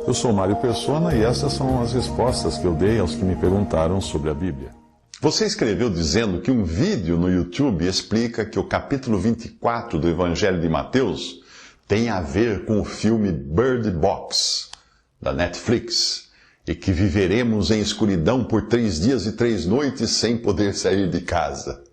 Eu sou Mário Persona e essas são as respostas que eu dei aos que me perguntaram sobre a Bíblia. Você escreveu dizendo que um vídeo no YouTube explica que o capítulo 24 do Evangelho de Mateus tem a ver com o filme Bird Box, da Netflix, e que viveremos em escuridão por 3 dias e 3 noites sem poder sair de casa.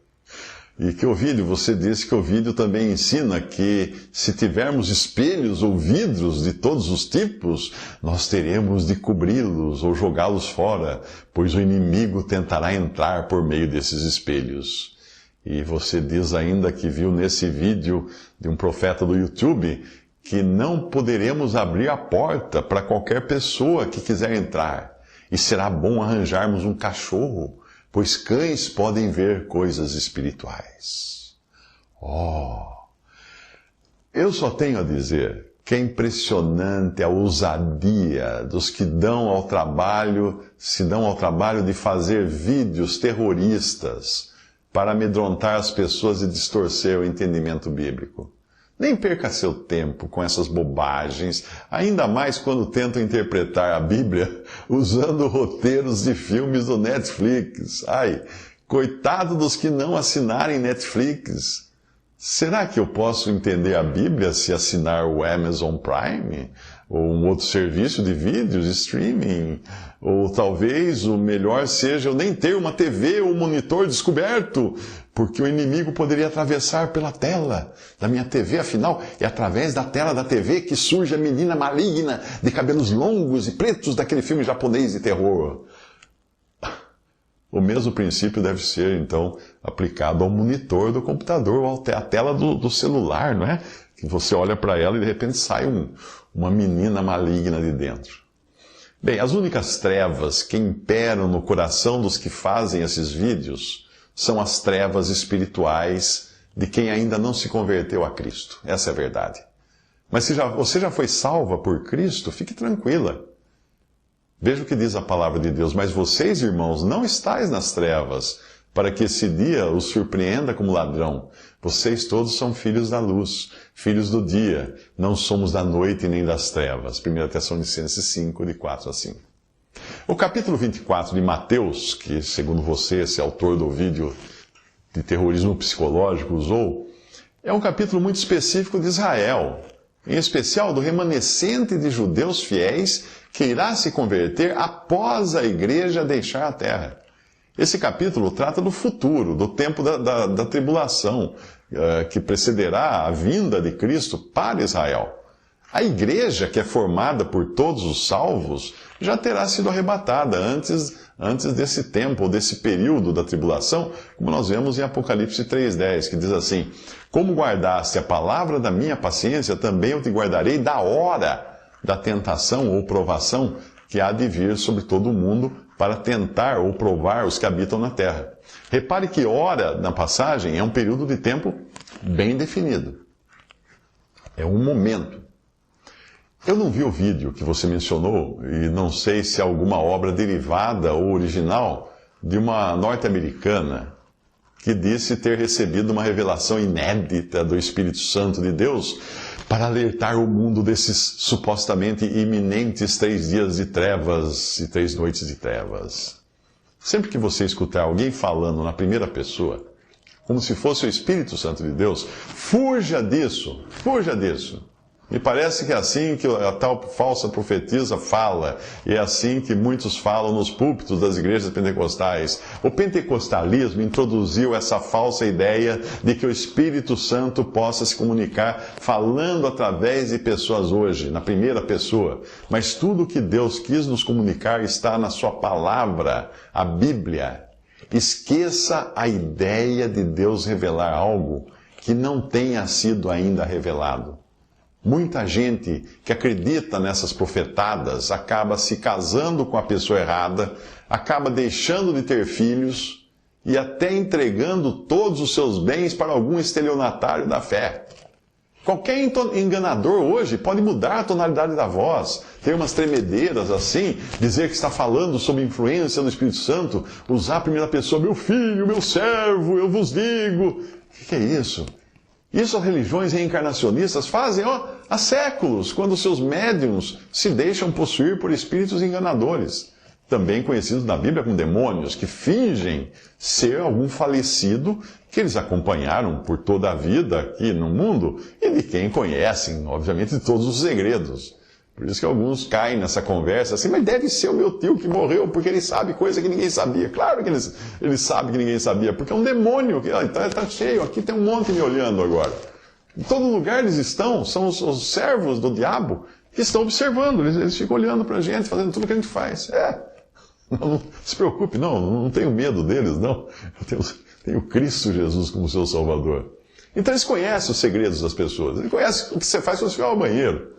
E que o vídeo, você disse que o vídeo também ensina que se tivermos espelhos ou vidros de todos os tipos, nós teremos de cobri-los ou jogá-los fora, pois o inimigo tentará entrar por meio desses espelhos. E você diz ainda que viu nesse vídeo de um profeta do YouTube que não poderemos abrir a porta para qualquer pessoa que quiser entrar. E será bom arranjarmos um cachorro, pois cães podem ver coisas espirituais. Eu só tenho a dizer que é impressionante a ousadia dos que se dão ao trabalho de fazer vídeos terroristas para amedrontar as pessoas e distorcer o entendimento bíblico. Nem perca seu tempo com essas bobagens, ainda mais quando tentam interpretar a Bíblia usando roteiros de filmes do Netflix. Ai, coitado dos que não assinarem Netflix. Será que eu posso entender a Bíblia se assinar o Amazon Prime? Ou um outro serviço de vídeos, streaming? Ou talvez o melhor seja eu nem ter uma TV ou um monitor descoberto, porque o inimigo poderia atravessar pela tela da minha TV, afinal, é através da tela da TV que surge a menina maligna de cabelos longos e pretos daquele filme japonês de terror. O mesmo princípio deve ser, então, aplicado ao monitor do computador ou à tela do celular, não é? Que você olha para ela e de repente sai uma menina maligna de dentro. Bem, as únicas trevas que imperam no coração dos que fazem esses vídeos são as trevas espirituais de quem ainda não se converteu a Cristo. Essa é a verdade. Mas se você já foi salva por Cristo, fique tranquila. Veja o que diz a palavra de Deus. Mas vocês, irmãos, não estáis nas trevas, para que esse dia os surpreenda como ladrão. Vocês todos são filhos da luz, filhos do dia. Não somos da noite nem das trevas. 1 Tessalonicenses 5, de 4 a 5. O capítulo 24 de Mateus, que segundo você, esse autor do vídeo de terrorismo psicológico usou, é um capítulo muito específico de Israel, em especial do remanescente de judeus fiéis que irá se converter após a igreja deixar a terra. Esse capítulo trata do futuro, do tempo da tribulação, que precederá a vinda de Cristo para Israel. A igreja, que é formada por todos os salvos, já terá sido arrebatada antes desse tempo, ou desse período da tribulação, como nós vemos em Apocalipse 3,10, que diz assim: como guardaste a palavra da minha paciência, também eu te guardarei da hora da tentação ou provação que há de vir sobre todo o mundo para tentar ou provar os que habitam na terra. Repare que hora, na passagem, é um período de tempo bem definido. É um momento. Eu não vi o vídeo que você mencionou e não sei se é alguma obra derivada ou original de uma norte-americana que disse ter recebido uma revelação inédita do Espírito Santo de Deus para alertar o mundo desses supostamente iminentes 3 dias de trevas e 3 noites de trevas. Sempre que você escutar alguém falando na primeira pessoa, como se fosse o Espírito Santo de Deus, fuja disso, fuja disso. Me parece que é assim que a tal falsa profetisa fala, e é assim que muitos falam nos púlpitos das igrejas pentecostais. O pentecostalismo introduziu essa falsa ideia de que o Espírito Santo possa se comunicar falando através de pessoas hoje, na primeira pessoa. Mas tudo o que Deus quis nos comunicar está na sua palavra, a Bíblia. Esqueça a ideia de Deus revelar algo que não tenha sido ainda revelado. Muita gente que acredita nessas profetadas acaba se casando com a pessoa errada, acaba deixando de ter filhos e até entregando todos os seus bens para algum estelionatário da fé. Qualquer enganador hoje pode mudar a tonalidade da voz, ter umas tremedeiras assim, dizer que está falando sob influência do Espírito Santo, usar a primeira pessoa, meu filho, meu servo, eu vos digo. O que é isso? Isso as religiões reencarnacionistas fazem, há séculos, quando seus médiuns se deixam possuir por espíritos enganadores, também conhecidos na Bíblia como demônios, que fingem ser algum falecido que eles acompanharam por toda a vida aqui no mundo e de quem conhecem, obviamente, todos os segredos. Por isso que alguns caem nessa conversa assim, mas deve ser o meu tio que morreu, porque ele sabe coisa que ninguém sabia. Claro que ele sabe que ninguém sabia, porque é um demônio, que está cheio, aqui tem um monte me olhando agora. Em todo lugar eles estão, são os servos do diabo que estão observando, eles ficam olhando para a gente, fazendo tudo o que a gente faz. Não se preocupe, não tenho medo deles, não. Eu tenho Cristo Jesus como seu Salvador. Então eles conhecem os segredos das pessoas, eles conhecem o que você faz quando você vai ao banheiro.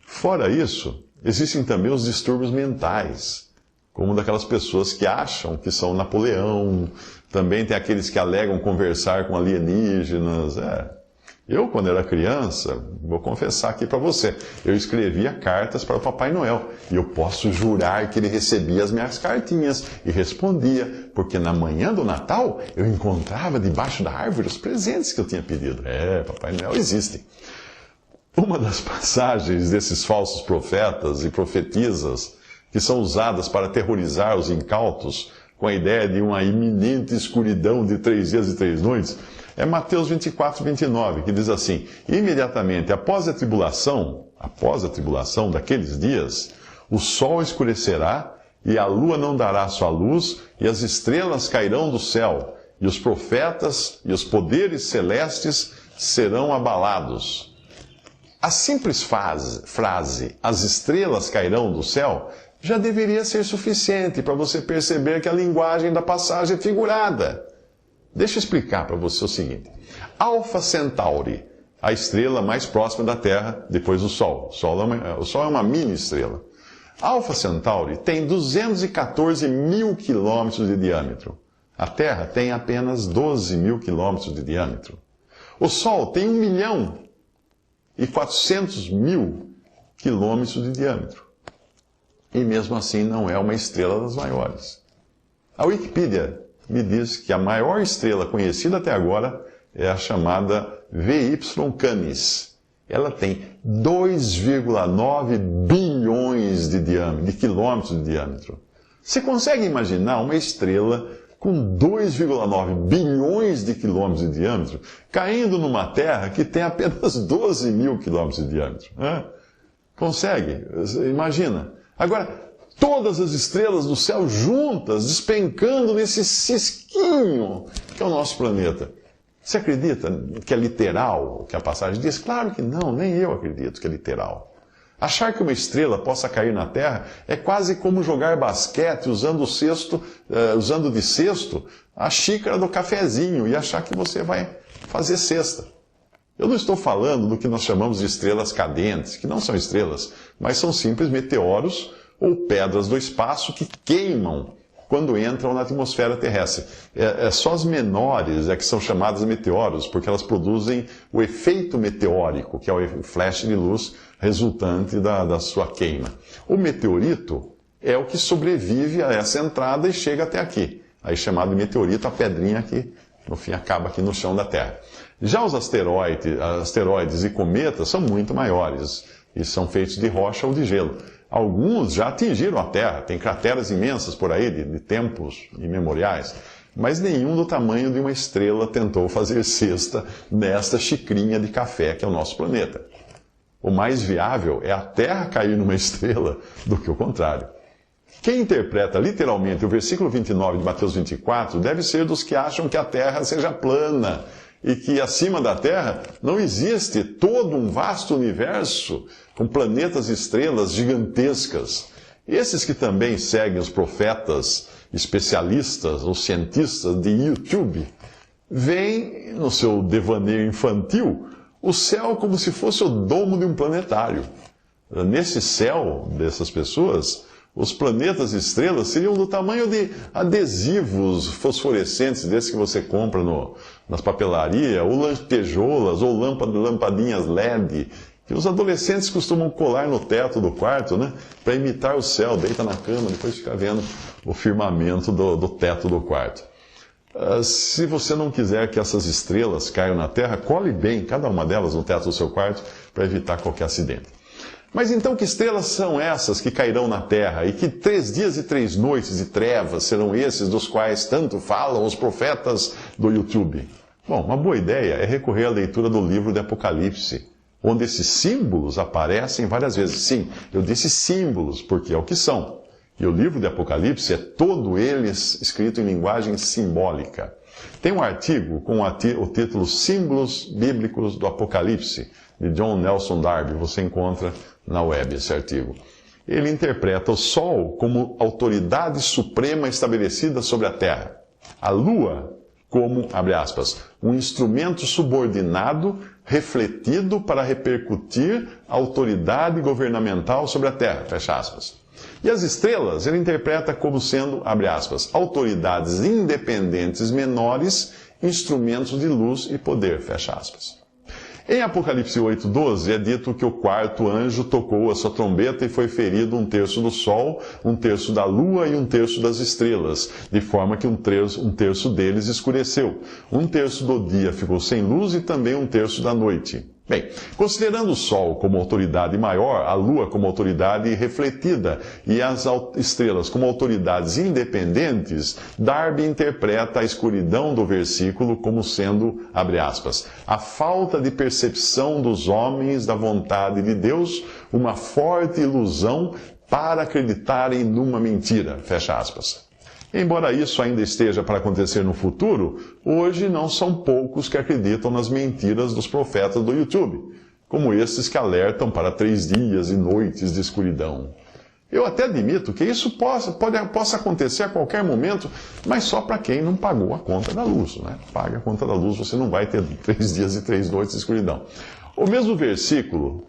Fora isso, existem também os distúrbios mentais, como daquelas pessoas que acham que são Napoleão, também tem aqueles que alegam conversar com alienígenas. Eu, quando era criança, vou confessar aqui para você, eu escrevia cartas para o Papai Noel, e eu posso jurar que ele recebia as minhas cartinhas e respondia, porque na manhã do Natal eu encontrava debaixo da árvore os presentes que eu tinha pedido. Papai Noel existe. Uma das passagens desses falsos profetas e profetisas que são usadas para aterrorizar os incautos com a ideia de uma iminente escuridão de 3 dias e 3 noites é Mateus 24, 29, que diz assim: imediatamente após a tribulação daqueles dias, o sol escurecerá e a lua não dará sua luz e as estrelas cairão do céu e os profetas e os poderes celestes serão abalados. A simples frase, as estrelas cairão do céu, já deveria ser suficiente para você perceber que a linguagem da passagem é figurada. Deixa eu explicar para você o seguinte. Alfa Centauri, a estrela mais próxima da Terra depois do Sol. O Sol é uma mini estrela. Alfa Centauri tem 214 mil quilômetros de diâmetro. A Terra tem apenas 12 mil quilômetros de diâmetro. O Sol tem 1.400.000 quilômetros de diâmetro. E mesmo assim não é uma estrela das maiores. A Wikipedia me diz que a maior estrela conhecida até agora é a chamada VY Canis. Ela tem 2,9 bilhões de quilômetros de diâmetro. Você consegue imaginar uma estrela com 2,9 bilhões de quilômetros de diâmetro caindo numa Terra que tem apenas 12 mil quilômetros de diâmetro? Consegue? Imagina. Agora, todas as estrelas do céu juntas, despencando nesse cisquinho que é o nosso planeta. Você acredita que é literal o que a passagem diz? Claro que não, nem eu acredito que é literal. Achar que uma estrela possa cair na Terra é quase como jogar basquete usando de cesto a xícara do cafezinho e achar que você vai fazer cesta. Eu não estou falando do que nós chamamos de estrelas cadentes, que não são estrelas, mas são simples meteoros ou pedras do espaço que queimam quando entram na atmosfera terrestre. Só as menores que são chamadas meteoros, porque elas produzem o efeito meteórico, que é o flash de luz resultante da sua queima. O meteorito é o que sobrevive a essa entrada e chega até aqui. Aí chamado de meteorito, a pedrinha que, no fim, acaba aqui no chão da Terra. Já os asteroides e cometas são muito maiores e são feitos de rocha ou de gelo. Alguns já atingiram a Terra, tem crateras imensas por aí, de tempos imemoriais, mas nenhum do tamanho de uma estrela tentou fazer cesta nesta xicrinha de café que é o nosso planeta. O mais viável é a Terra cair numa estrela do que o contrário. Quem interpreta literalmente o versículo 29 de Mateus 24 deve ser dos que acham que a Terra seja plana e que acima da Terra não existe todo um vasto universo com planetas e estrelas gigantescas. Esses que também seguem os profetas especialistas ou cientistas de YouTube veem, no seu devaneio infantil, o céu como se fosse o domo de um planetário. Nesse céu dessas pessoas, os planetas e estrelas seriam do tamanho de adesivos fosforescentes desses que você compra nas papelarias, ou lantejoulas, ou lampadinhas LED, que os adolescentes costumam colar no teto do quarto, né, para imitar o céu, deita na cama, depois fica vendo o firmamento do teto do quarto. Se você não quiser que essas estrelas caiam na Terra, cole bem cada uma delas no teto do seu quarto, para evitar qualquer acidente. Mas então que estrelas são essas que cairão na terra? E que 3 dias e 3 noites de trevas serão esses dos quais tanto falam os profetas do YouTube? Bom, uma boa ideia é recorrer à leitura do livro de Apocalipse, onde esses símbolos aparecem várias vezes. Sim, eu disse símbolos, porque é o que são. E o livro de Apocalipse é todo ele escrito em linguagem simbólica. Tem um artigo com o título Símbolos Bíblicos do Apocalipse, de John Nelson Darby. Você encontra na web esse artigo. Ele interpreta o Sol como autoridade suprema estabelecida sobre a Terra. A Lua como, abre aspas, um instrumento subordinado, refletido para repercutir a autoridade governamental sobre a Terra, fecha aspas. E as estrelas ele interpreta como sendo, abre aspas, autoridades independentes menores, instrumentos de luz e poder, fecha aspas. Em Apocalipse 8:12 é dito que o 4º anjo tocou a sua trombeta e foi ferido 1/3 do sol, 1/3 da lua e 1/3 das estrelas, de forma que 1/3 deles escureceu. 1/3 do dia ficou sem luz e também 1/3 da noite. Bem, considerando o Sol como autoridade maior, a Lua como autoridade refletida e as estrelas como autoridades independentes, Darby interpreta a escuridão do versículo como sendo, abre aspas, a falta de percepção dos homens da vontade de Deus, uma forte ilusão para acreditarem numa mentira, fecha aspas. Embora isso ainda esteja para acontecer no futuro, hoje não são poucos que acreditam nas mentiras dos profetas do YouTube, como esses que alertam para 3 dias e noites de escuridão. Eu até admito que isso possa acontecer a qualquer momento, mas só para quem não pagou a conta da luz, né? Paga a conta da luz, você não vai ter 3 dias e 3 noites de escuridão. O mesmo versículo,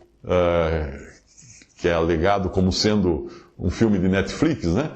que é alegado como sendo um filme de Netflix, né?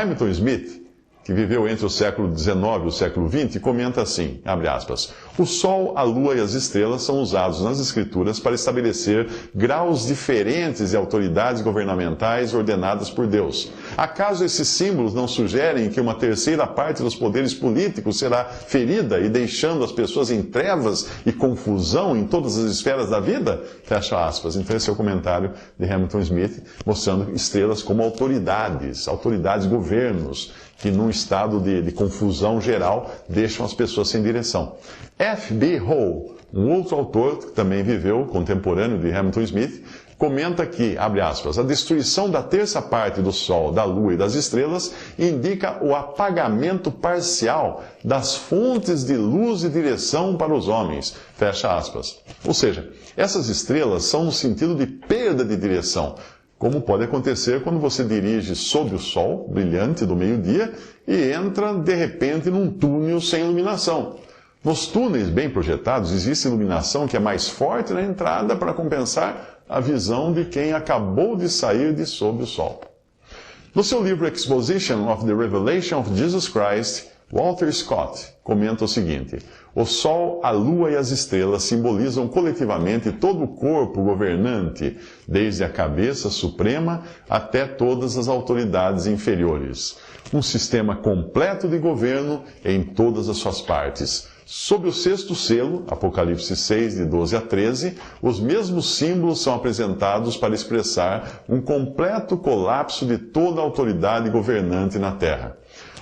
Hamilton Smith, que viveu entre o século XIX e o século XX, comenta assim, abre aspas, o Sol, a Lua e as estrelas são usados nas Escrituras para estabelecer graus diferentes de autoridades governamentais ordenadas por Deus. Acaso esses símbolos não sugerem que uma 3ª parte dos poderes políticos será ferida e deixando as pessoas em trevas e confusão em todas as esferas da vida? Fecha aspas. Então esse é o comentário de Hamilton Smith, mostrando estrelas como autoridades, governos, que num estado de confusão geral deixam as pessoas sem direção. F.B. Hall, um outro autor que também viveu, contemporâneo de Hamilton Smith, comenta que, abre aspas, a destruição da 3ª parte do Sol, da Lua e das estrelas indica o apagamento parcial das fontes de luz e direção para os homens, fecha aspas. Ou seja, essas estrelas são no sentido de perda de direção, como pode acontecer quando você dirige sob o sol brilhante do meio-dia e entra, de repente, num túnel sem iluminação. Nos túneis bem projetados, existe iluminação que é mais forte na entrada para compensar a visão de quem acabou de sair de sob o sol. No seu livro Exposition of the Revelation of Jesus Christ, Walter Scott comenta o seguinte: o Sol, a Lua e as estrelas simbolizam coletivamente todo o corpo governante, desde a cabeça suprema até todas as autoridades inferiores. Um sistema completo de governo em todas as suas partes. Sob o 6º selo, Apocalipse 6, de 12 a 13, os mesmos símbolos são apresentados para expressar um completo colapso de toda a autoridade governante na Terra.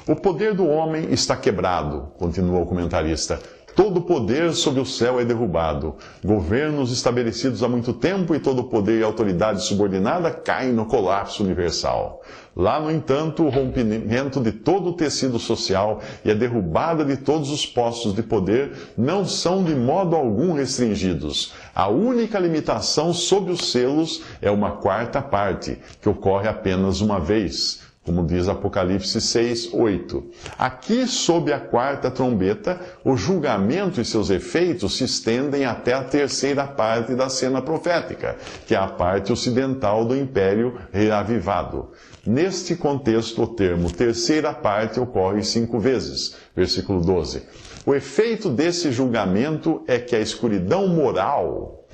O poder do homem está quebrado, continua o comentarista. Todo poder sob o céu é derrubado. Governos estabelecidos há muito tempo e todo poder e autoridade subordinada caem no colapso universal. Lá, no entanto, o rompimento de todo o tecido social e a derrubada de todos os postos de poder não são de modo algum restringidos. A única limitação sob os selos é uma 4ª parte, que ocorre apenas uma vez, como diz Apocalipse 6, 8. Aqui, sob a 4ª trombeta, o julgamento e seus efeitos se estendem até a 3ª parte da cena profética, que é a parte ocidental do Império reavivado. Neste contexto, o termo 3ª parte ocorre 5 vezes. Versículo 12. O efeito desse julgamento é que a escuridão moral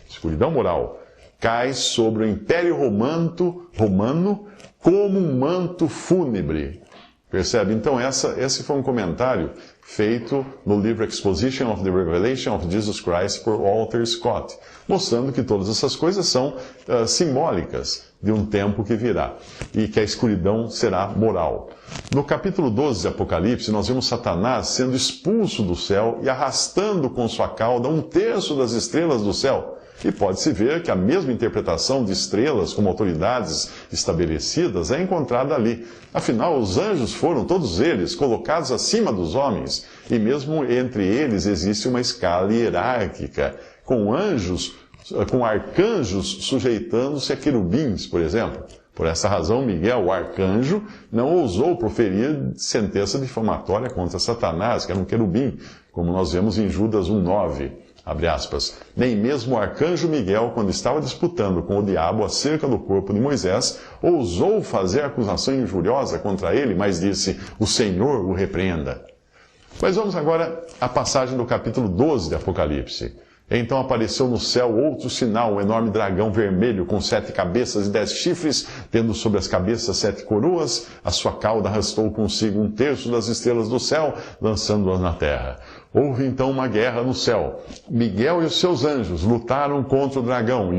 cai sobre o Império Romano como um manto fúnebre. Percebe? Então, esse foi um comentário feito no livro Exposition of the Revelation of Jesus Christ por Walter Scott, mostrando que todas essas coisas são simbólicas de um tempo que virá e que a escuridão será moral. No capítulo 12 de Apocalipse, nós vemos Satanás sendo expulso do céu e arrastando com sua cauda 1/3 das estrelas do céu. E pode-se ver que a mesma interpretação de estrelas como autoridades estabelecidas é encontrada ali. Afinal, os anjos foram, todos eles, colocados acima dos homens, e mesmo entre eles existe uma escala hierárquica, com arcanjos sujeitando-se a querubins, por exemplo. Por essa razão, Miguel, o arcanjo, não ousou proferir sentença difamatória contra Satanás, que era um querubim, como nós vemos em Judas 1:9. Abre aspas, nem mesmo o arcanjo Miguel, quando estava disputando com o diabo acerca do corpo de Moisés, ousou fazer acusação injuriosa contra ele, mas disse, o Senhor o repreenda. Mas vamos agora à passagem do capítulo 12 de Apocalipse. Então apareceu no céu outro sinal, um enorme dragão vermelho com 7 cabeças e 10 chifres, tendo sobre as cabeças 7 coroas. A sua cauda arrastou consigo 1/3 das estrelas do céu, lançando-as na terra. Houve então uma guerra no céu. Miguel e os seus anjos lutaram contra o dragão,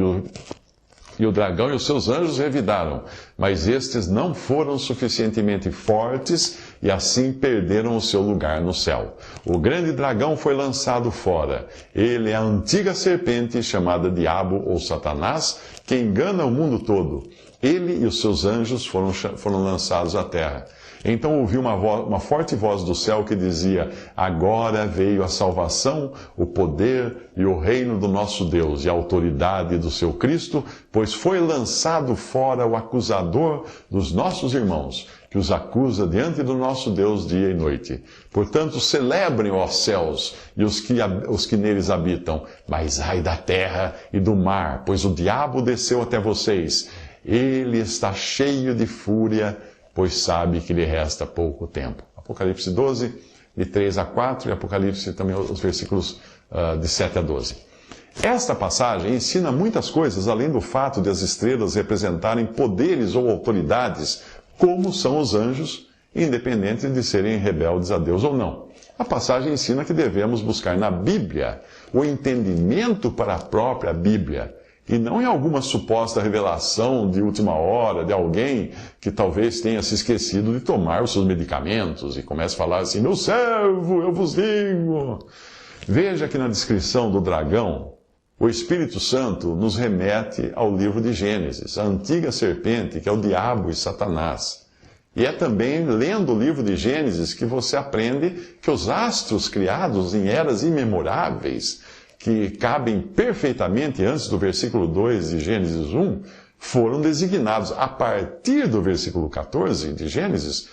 e o dragão e os seus anjos revidaram, mas estes não foram suficientemente fortes e assim perderam o seu lugar no céu. O grande dragão foi lançado fora. Ele é a antiga serpente chamada Diabo ou Satanás, que engana o mundo todo. Ele e os seus anjos foram lançados à terra. Então ouvi uma forte voz do céu que dizia, agora veio a salvação, o poder e o reino do nosso Deus e a autoridade do seu Cristo, pois foi lançado fora o acusador dos nossos irmãos, que os acusa diante do nosso Deus dia e noite. Portanto, celebrem, ó céus, e os que neles habitam, mas ai da terra e do mar, pois o diabo desceu até vocês. Ele está cheio de fúria, pois sabe que lhe resta pouco tempo. Apocalipse 12, de 3 a 4, e Apocalipse também os versículos de 7 a 12. Esta passagem ensina muitas coisas, além do fato de as estrelas representarem poderes ou autoridades, como são os anjos, independente de serem rebeldes a Deus ou não. A passagem ensina que devemos buscar na Bíblia o entendimento para a própria Bíblia, e não em alguma suposta revelação de última hora de alguém que talvez tenha se esquecido de tomar os seus medicamentos e comece a falar assim, meu servo, eu vos digo. Veja que na descrição do dragão, o Espírito Santo nos remete ao livro de Gênesis, a antiga serpente, que é o diabo e Satanás. E é também lendo o livro de Gênesis que você aprende que os astros criados em eras imemoráveis, que cabem perfeitamente antes do versículo 2 de Gênesis 1, foram designados a partir do versículo 14 de Gênesis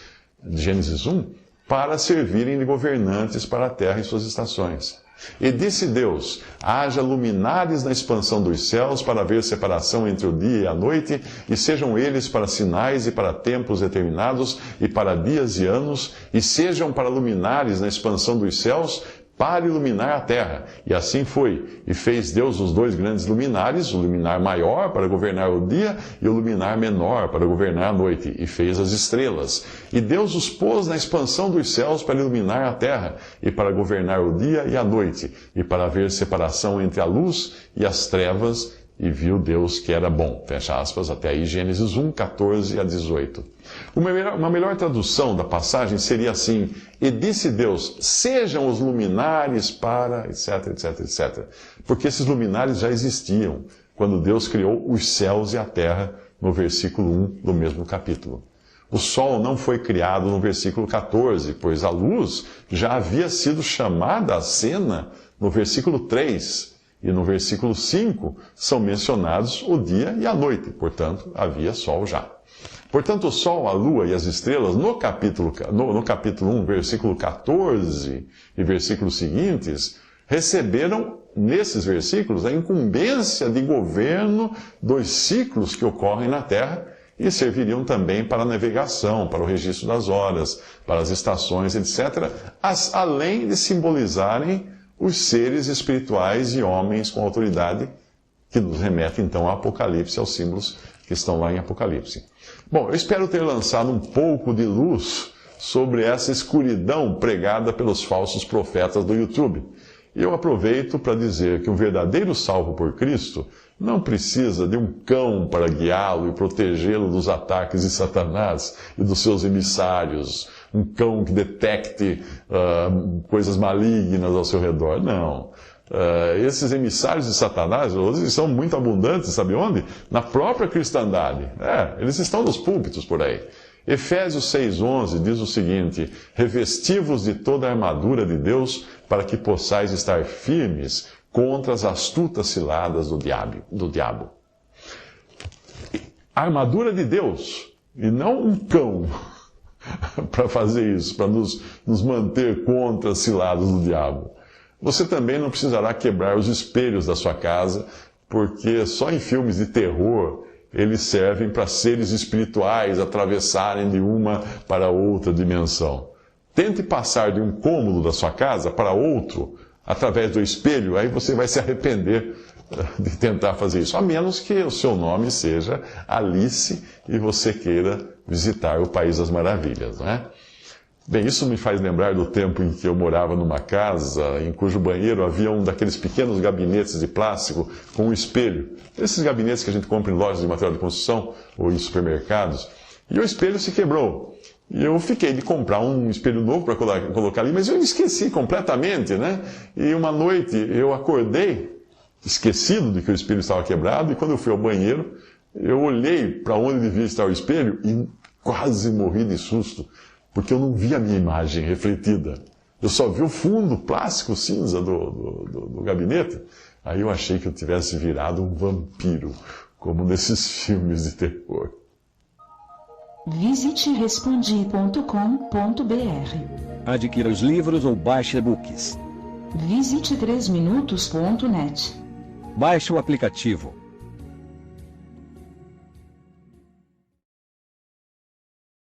1, para servirem de governantes para a terra e suas estações. E disse Deus, haja luminares na expansão dos céus para haver separação entre o dia e a noite, e sejam eles para sinais e para tempos determinados, e para dias e anos, e sejam para luminares na expansão dos céus, para iluminar a terra. E assim foi. E fez Deus os 2 grandes luminares, o luminar maior para governar o dia e o luminar menor para governar a noite. E fez as estrelas. E Deus os pôs na expansão dos céus para iluminar a terra e para governar o dia e a noite e para haver separação entre a luz e as trevas. E viu Deus que era bom. Fecha aspas, até aí Gênesis 1, 14 a 18. Uma melhor tradução da passagem seria assim, e disse Deus, sejam os luminares para, etc, etc, etc. Porque esses luminares já existiam quando Deus criou os céus e a terra, no versículo 1 do mesmo capítulo. O sol não foi criado no versículo 14, pois a luz já havia sido chamada à cena no versículo 3. E no versículo 5 são mencionados o dia e a noite, portanto, havia sol já. Portanto, o sol, a lua e as estrelas, no capítulo 1, versículo 14 e versículos seguintes, receberam, nesses versículos, a incumbência de governo dos ciclos que ocorrem na Terra e serviriam também para a navegação, para o registro das horas, para as estações, etc., além de simbolizarem os seres espirituais e homens com autoridade, que nos remete então ao Apocalipse, aos símbolos que estão lá em Apocalipse. Bom, eu espero ter lançado um pouco de luz sobre essa escuridão pregada pelos falsos profetas do YouTube. E eu aproveito para dizer que um verdadeiro salvo por Cristo não precisa de um cão para guiá-lo e protegê-lo dos ataques de Satanás e dos seus emissários, um cão que detecte coisas malignas ao seu redor. Não. Esses emissários de Satanás hoje são muito abundantes, sabe onde? Na própria cristandade. Eles estão nos púlpitos por aí. Efésios 6,11 diz o seguinte: revesti-vos de toda a armadura de Deus para que possais estar firmes contra as astutas ciladas do diabo. A armadura de Deus, e não um cão para fazer isso, para nos manter contra as ciladas do diabo. Você também não precisará quebrar os espelhos da sua casa, porque só em filmes de terror eles servem para seres espirituais atravessarem de uma para outra dimensão. Tente passar de um cômodo da sua casa para outro através do espelho, aí você vai se arrepender de tentar fazer isso, a menos que o seu nome seja Alice e você queira visitar o País das Maravilhas, não é? Bem, isso me faz lembrar do tempo em que eu morava numa casa em cujo banheiro havia um daqueles pequenos gabinetes de plástico com um espelho. Esses gabinetes que a gente compra em lojas de material de construção ou em supermercados. E o espelho se quebrou. E eu fiquei de comprar um espelho novo para colocar ali, mas eu esqueci completamente, né? E uma noite eu acordei, esquecido de que o espelho estava quebrado, e quando eu fui ao banheiro, eu olhei para onde devia estar o espelho e quase morri de susto, porque eu não vi a minha imagem refletida. Eu só vi o fundo plástico cinza do gabinete. Aí eu achei que eu tivesse virado um vampiro, como nesses filmes de terror. Visite respondi.com.br. Adquira os livros ou baixe e-books. Visite 3minutos.net. Baixe o aplicativo.